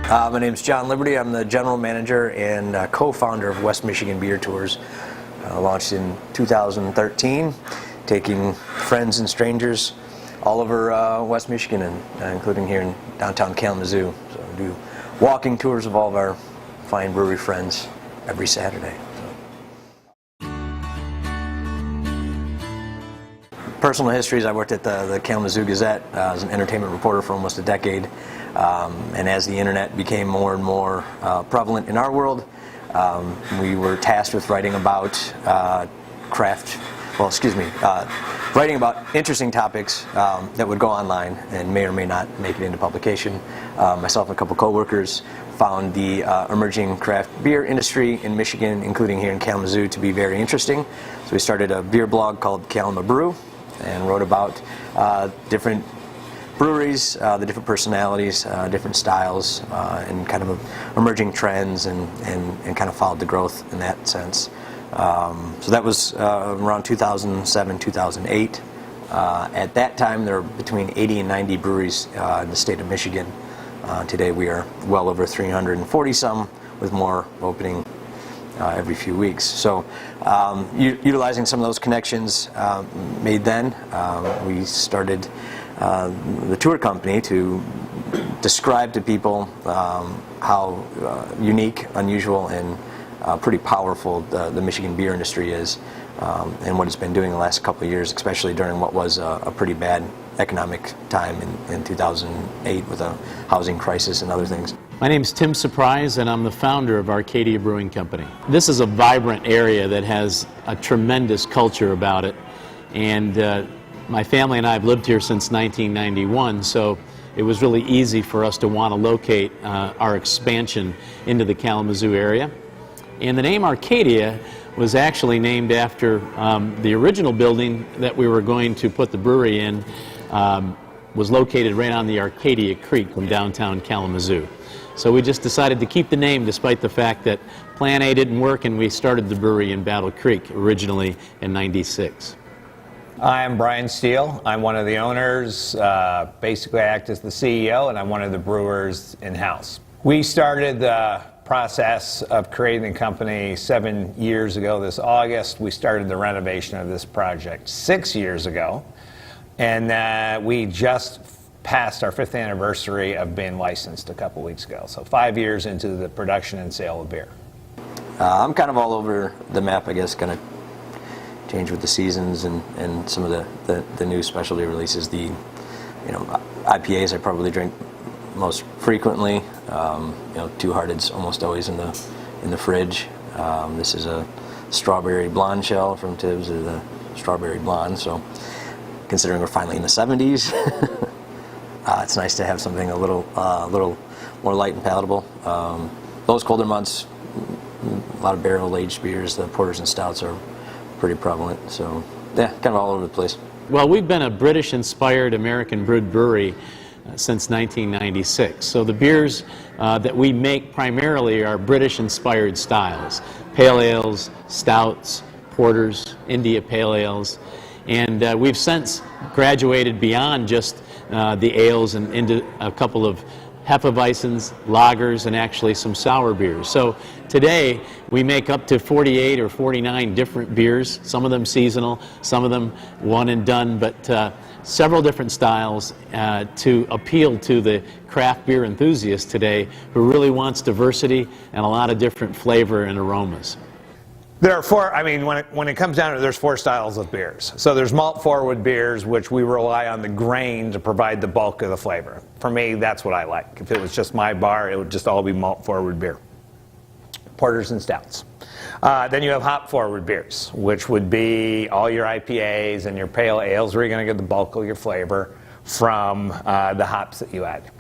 My name is John Liberty. I'm the general manager and co-founder of West Michigan Beer Tours. Launched in 2013, taking friends and strangers all over West Michigan, and including here in downtown Kalamazoo. So we do walking tours of all of our fine brewery friends every Saturday. Personal histories: I worked at the Kalamazoo Gazette as an entertainment reporter for almost a decade, and as the internet became more and more prevalent in our world, we were tasked with writing about writing about interesting topics that would go online and may or may not make it into publication. Myself and a couple co-workers found the emerging craft beer industry in Michigan, including here in Kalamazoo, to be very interesting. So we started a beer blog called Kalamazoo Brew, and wrote about different breweries, the different personalities, different styles, and kind of emerging trends, and kind of followed the growth in that sense. So that was around 2007, 2008. At that time, there were between 80 and 90 breweries in the state of Michigan. Today we are well over 340 some, with more opening every few weeks. So utilizing some of those connections made then, we started the tour company to describe to people how unique, unusual, and pretty powerful the Michigan beer industry is, and what it's been doing the last couple of years, especially during what was a pretty bad economic time in 2008 with a housing crisis and other things. My name is Tim Surprise, and I'm the founder of Arcadia Brewing Company. This is a vibrant area that has a tremendous culture about it, and my family and I have lived here since 1991, so it was really easy for us to want to locate our expansion into the Kalamazoo area. And the name Arcadia was actually named after the original building that we were going to put the brewery in, was located right on the Arcadia Creek in downtown Kalamazoo. So we just decided to keep the name despite the fact that Plan A didn't work, and we started the brewery in Battle Creek originally in '96. I'm Brian Steele. I'm one of the owners. Basically, I act as the CEO, and I'm one of the brewers in-house. We started the process of creating the company 7 years ago this August. We started the renovation of this project 6 years ago, and we just passed our 5th anniversary of being licensed a couple weeks ago. So 5 years into the production and sale of beer. I'm kind of all over the map, I guess, kind of change with the seasons and some of the new specialty releases. The IPAs I probably drink most frequently. Two Hearted's almost always in the fridge. This is a strawberry blonde shell from Tibbs, or the strawberry blonde. So considering we're finally in the 70s, it's nice to have something a little more light and palatable. Those colder months, a lot of barrel-aged beers, the porters and stouts are pretty prevalent. So yeah, kind of all over the place. Well, we've been a British-inspired American-brewed brewery since 1996. So the beers that we make primarily are British-inspired styles: pale ales, stouts, porters, India pale ales, and we've since graduated beyond just the ales and into a couple of Hefeweizens, lagers, and actually some sour beers. So today we make up to 48 or 49 different beers, some of them seasonal, some of them one and done, but several different styles to appeal to the craft beer enthusiast today, who really wants diversity and a lot of different flavor and aromas. There are four, when it comes down to it, there's 4 styles of beers. So there's malt forward beers, which we rely on the grain to provide the bulk of the flavor. For me, that's what I like. If it was just my bar, it would just all be malt forward beer. Porters and stouts. Then you have hop forward beers, which would be all your IPAs and your pale ales, where you're going to get the bulk of your flavor from the hops that you add.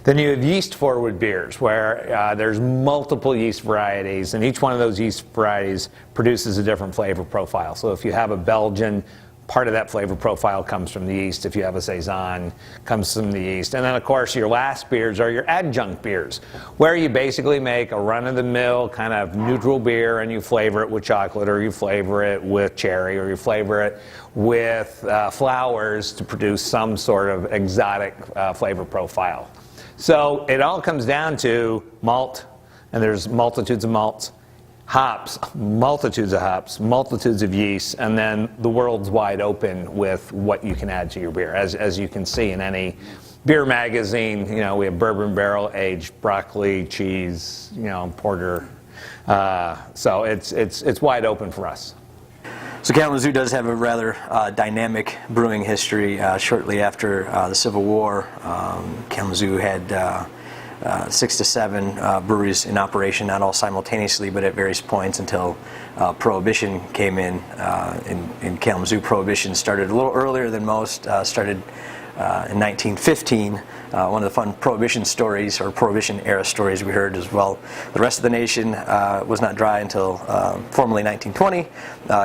Then you have yeast forward beers, where there's multiple yeast varieties, and each one of those yeast varieties produces a different flavor profile. So if you have a Belgian, part of that flavor profile comes from the yeast. If you have a Saison, comes from the yeast. And then of course your last beers are your adjunct beers, where you basically make a run-of-the-mill kind of neutral beer, and you flavor it with chocolate, or you flavor it with cherry, or you flavor it with flowers to produce some sort of exotic flavor profile. So it all comes down to malt, and there's multitudes of malts, hops, multitudes of yeast, and then the world's wide open with what you can add to your beer. As you can see in any beer magazine, you know, we have bourbon barrel aged broccoli, cheese, you know, porter. So it's wide open for us. So Kalamazoo does have a rather dynamic brewing history. Shortly after the Civil War, Kalamazoo had 6 to 7 breweries in operation, not all simultaneously, but at various points until Prohibition came in. In Kalamazoo, Prohibition started a little earlier than most, started in 1915. One of the fun Prohibition stories, or Prohibition era stories we heard as well. The rest of the nation was not dry until formally 1920.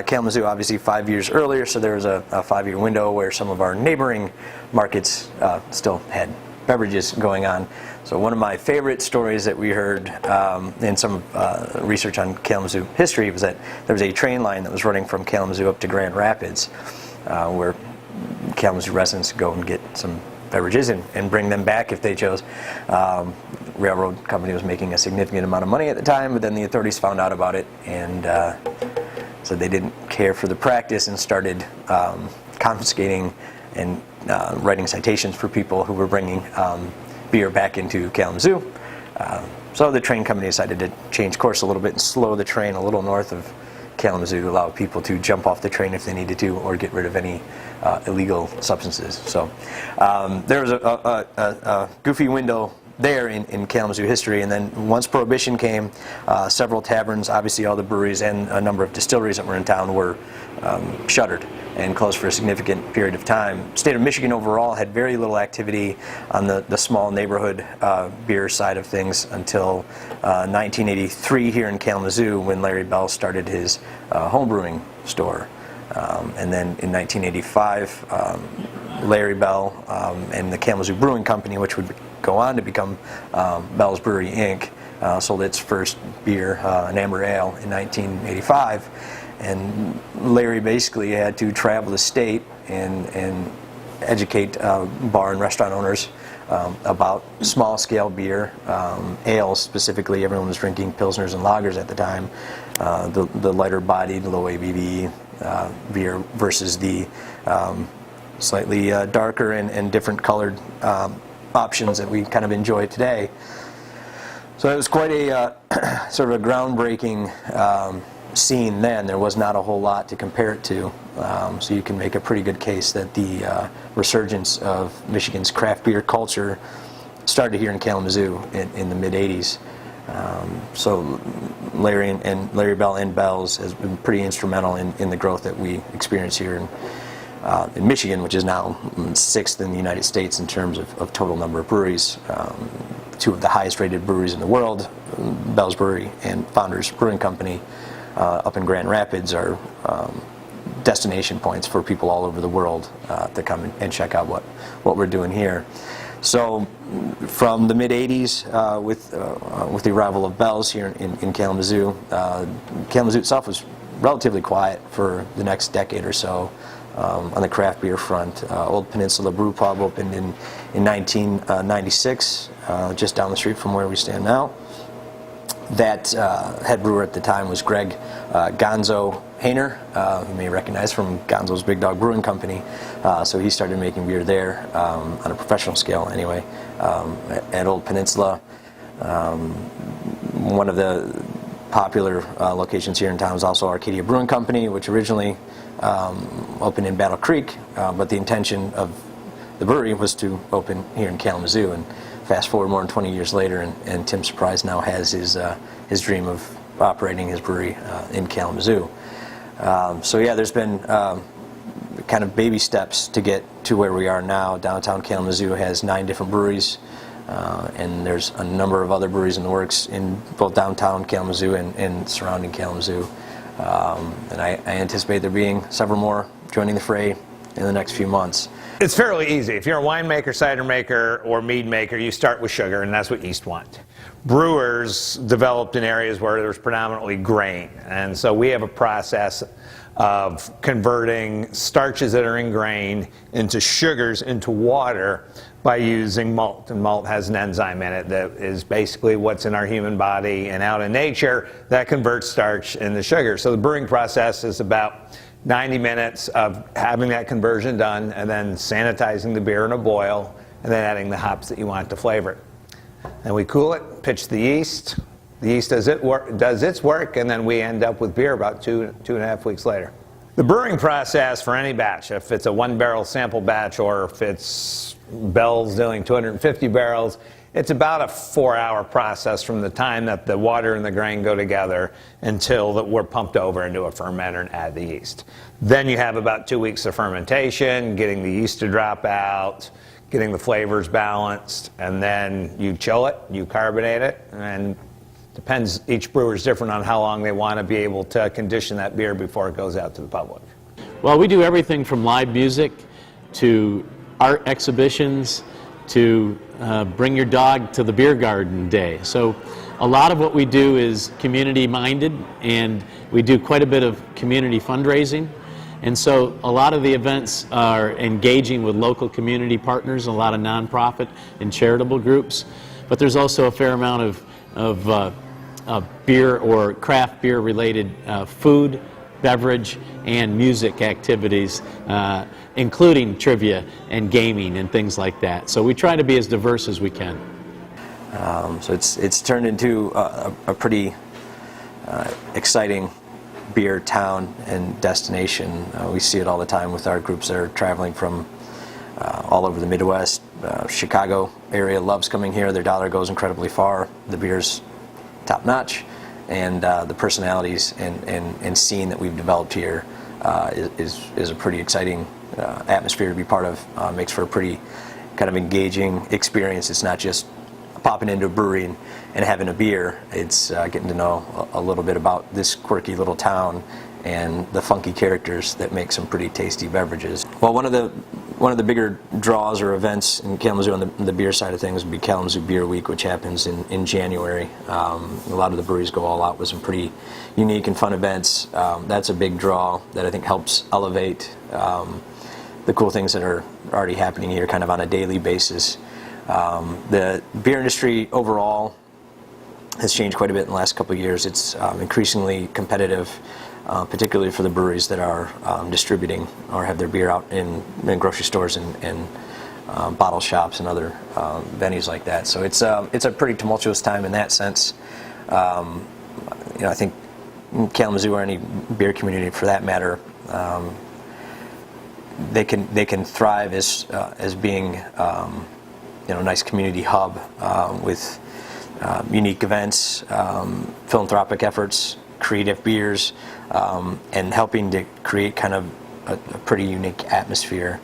Kalamazoo obviously 5 years earlier, so there was a 5-year window where some of our neighboring markets still had beverages going on. So one of my favorite stories that we heard in some research on Kalamazoo history was that there was a train line that was running from Kalamazoo up to Grand Rapids, where Kalamazoo residents go and get some beverages and bring them back if they chose. Railroad company was making a significant amount of money at the time, but then the authorities found out about it and said they didn't care for the practice and started confiscating and writing citations for people who were bringing beer back into Kalamazoo. So the train company decided to change course a little bit and slow the train a little north of Kalamazoo to allow people to jump off the train if they needed to, or get rid of any illegal substances. So there was a goofy window there in Kalamazoo history, and then once Prohibition came, several taverns, obviously all the breweries and a number of distilleries that were in town were shuttered and closed for a significant period of time. State of Michigan overall had very little activity on the small neighborhood beer side of things until 1983 here in Kalamazoo, when Larry Bell started his home brewing store. And then in 1985, Larry Bell and the Kalamazoo Brewing Company, which would go on to become Bell's Brewery Inc., sold its first beer, an amber ale, in 1985. And Larry basically had to travel the state and educate bar and restaurant owners about small-scale beer, ales specifically. Everyone was drinking Pilsners and Lagers at the time, the lighter-bodied, low ABV beer versus the slightly darker and different colored options that we kind of enjoy today. So it was quite a sort of a groundbreaking scene then. There was not a whole lot to compare it to, so you can make a pretty good case that the resurgence of Michigan's craft beer culture started here in Kalamazoo in the mid-'80s. So Larry Bell and Bell's has been pretty instrumental in the growth that we experience here in Michigan, which is now 6th in the United States in terms of total number of breweries. 2 of the highest rated breweries in the world, Bell's Brewery and Founders Brewing Company, up in Grand Rapids, are destination points for people all over the world to come and check out what we're doing here. So from the mid-'80s, with the arrival of Bell's here in Kalamazoo, Kalamazoo itself was relatively quiet for the next decade or so on the craft beer front. Old Peninsula Brew Pub opened in 1996, just down the street from where we stand now. That head brewer at the time was Greg Gonzo Hayner, who you may recognize from Gonzo's Big Dog Brewing Company. So he started making beer there on a professional scale anyway, at Old Peninsula. One of the popular locations here in town is also Arcadia Brewing Company, which originally opened in Battle Creek, but the intention of the brewery was to open here in Kalamazoo. And fast forward more than 20 years later, and Tim Surprise now has his dream of operating his brewery in Kalamazoo. So yeah, there's been kind of baby steps to get to where we are now. Downtown Kalamazoo has 9 different breweries, and there's a number of other breweries in the works in both downtown Kalamazoo and surrounding Kalamazoo. And I anticipate there being several more joining the fray in the next few months. It's fairly easy. If you're a winemaker, cider maker, or mead maker, you start with sugar, and that's what yeast want. Brewers developed in areas where there's predominantly grain, and so we have a process of converting starches that are in grain into sugars into water by using malt. And malt has an enzyme in it that is basically what's in our human body and out in nature that converts starch into sugar. So the brewing process is about 90 minutes of having that conversion done and then sanitizing the beer in a boil and then adding the hops that you want to flavor it. And we cool it, pitch the yeast. The yeast does its work, and then we end up with beer about 2.5 weeks later. The brewing process for any batch, if it's a 1-barrel sample batch or if it's Bell's doing 250 barrels, it's about a 4-hour process from the time that the water and the grain go together until that we're pumped over into a fermenter and add the yeast. Then you have about 2 weeks of fermentation, getting the yeast to drop out, getting the flavors balanced, and then you chill it, you carbonate it, and depends, each brewer's different on how long they want to be able to condition that beer before it goes out to the public. Well, we do everything from live music to art exhibitions to bring your dog to the beer garden day. So a lot of what we do is community minded, and we do quite a bit of community fundraising. And so a lot of the events are engaging with local community partners, a lot of nonprofit and charitable groups. But there's also a fair amount of beer or craft beer related food, beverage, and music activities, including trivia and gaming and things like that. So we try to be as diverse as we can. So it's turned into a pretty exciting beer town and destination. We see it all the time with our groups that are traveling from all over the Midwest. Chicago area loves coming here. Their dollar goes incredibly far. The beer's top notch, and the personalities and scene that we've developed here is a pretty exciting atmosphere to be part of. Makes for a pretty kind of engaging experience. It's not just popping into a brewery and having a beer. It's getting to know a little bit about this quirky little town and the funky characters that make some pretty tasty beverages. Well, one of the bigger draws or events in Kalamazoo on the beer side of things would be Kalamazoo Beer Week, which happens in January. A lot of the breweries go all out with some pretty unique and fun events. That's a big draw that I think helps elevate the cool things that are already happening here kind of on a daily basis. The beer industry overall has changed quite a bit in the last couple of years. It's increasingly competitive, particularly for the breweries that are distributing or have their beer out in grocery stores and bottle shops and other venues like that. So it's a pretty tumultuous time in that sense. I think Kalamazoo or any beer community for that matter, they can thrive as being a nice community hub with unique events, philanthropic efforts, creative beers, and helping to create kind of a pretty unique atmosphere.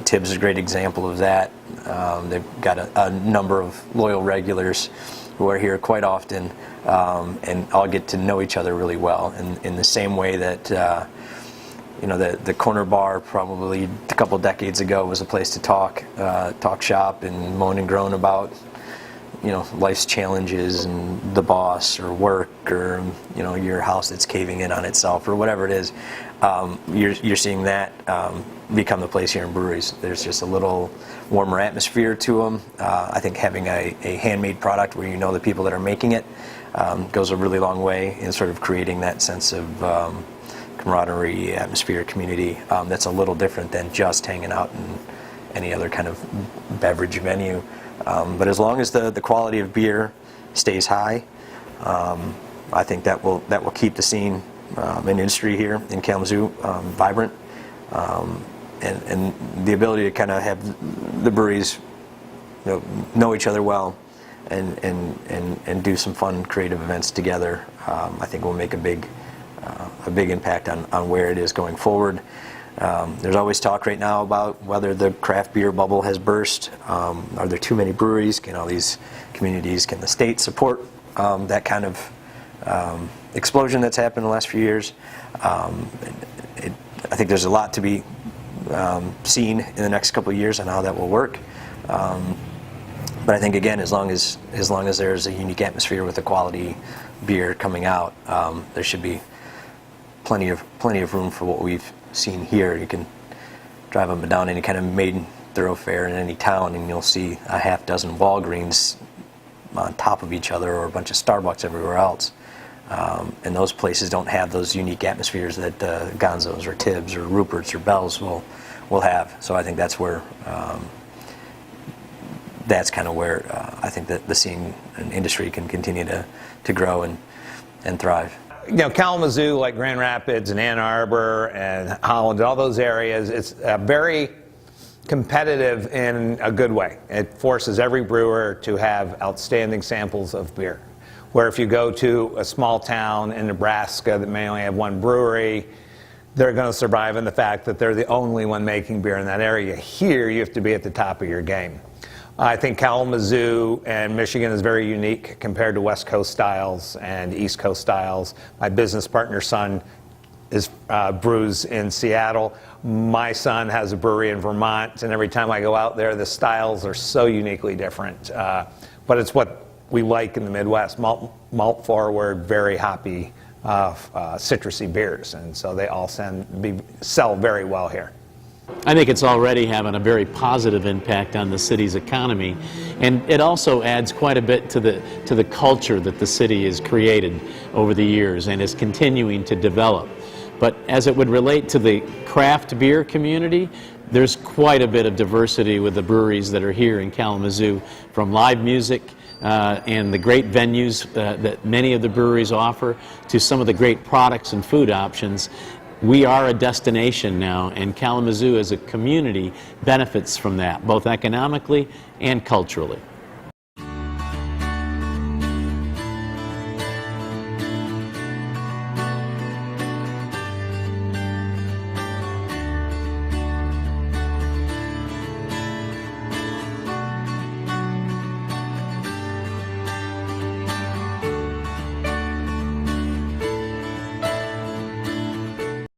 Tibbs is a great example of that. They've got a number of loyal regulars who are here quite often, and all get to know each other really well. In the same way that the corner bar probably a couple decades ago was a place to talk shop and moan and groan about life's challenges and the boss or work or your house that's caving in on itself or whatever it is. You're seeing that become the place here in breweries. There's just a little warmer atmosphere to them. I think having a handmade product where the people that are making it goes a really long way in sort of creating that sense of camaraderie, atmosphere, community that's a little different than just hanging out in any other kind of beverage venue. But as long as the quality of beer stays high, I think that will keep the scene and industry here in Kalamazoo vibrant, and the ability to kind of have the breweries know each other well and do some fun creative events together. I think will make a big impact on where it is going forward. There's always talk right now about whether the craft beer bubble has burst. Are there too many breweries? Can all these communities, can the state support that kind of explosion that's happened in the last few years? I think there's a lot to be seen in the next couple of years on how that will work. But I think again, as long as there's a unique atmosphere with a quality beer coming out, there should be plenty of room for what we've seen here. You can drive up and down any kind of main thoroughfare in any town, and you'll see a half dozen Walgreens on top of each other, or a bunch of Starbucks everywhere else. And those places don't have those unique atmospheres that Gonzo's or Tibbs or Rupert's or Bell's will have. So I think that's where I think that the scene and industry can continue to grow and thrive. You know, Kalamazoo, like Grand Rapids and Ann Arbor and Holland, all those areas, it's very competitive in a good way. It forces every brewer to have outstanding samples of beer. Where if you go to a small town in Nebraska that may only have one brewery, they're going to survive in the fact that they're the only one making beer in that area. Here, you have to be at the top of your game. I think Kalamazoo and Michigan is very unique compared to West Coast styles and East Coast styles. My business partner's son brews in Seattle. My son has a brewery in Vermont, and every time I go out there, the styles are so uniquely different. But it's what we like in the Midwest: malt forward, very hoppy, citrusy beers, and so they all sell very well here. I think it's already having a very positive impact on the city's economy, and it also adds quite a bit to the culture that the city has created over the years and is continuing to develop. But as it would relate to the craft beer community, there's quite a bit of diversity with the breweries that are here in Kalamazoo, from live music and the great venues that many of the breweries offer, to some of the great products and food options. We are a destination now, and Kalamazoo as a community benefits from that, both economically and culturally.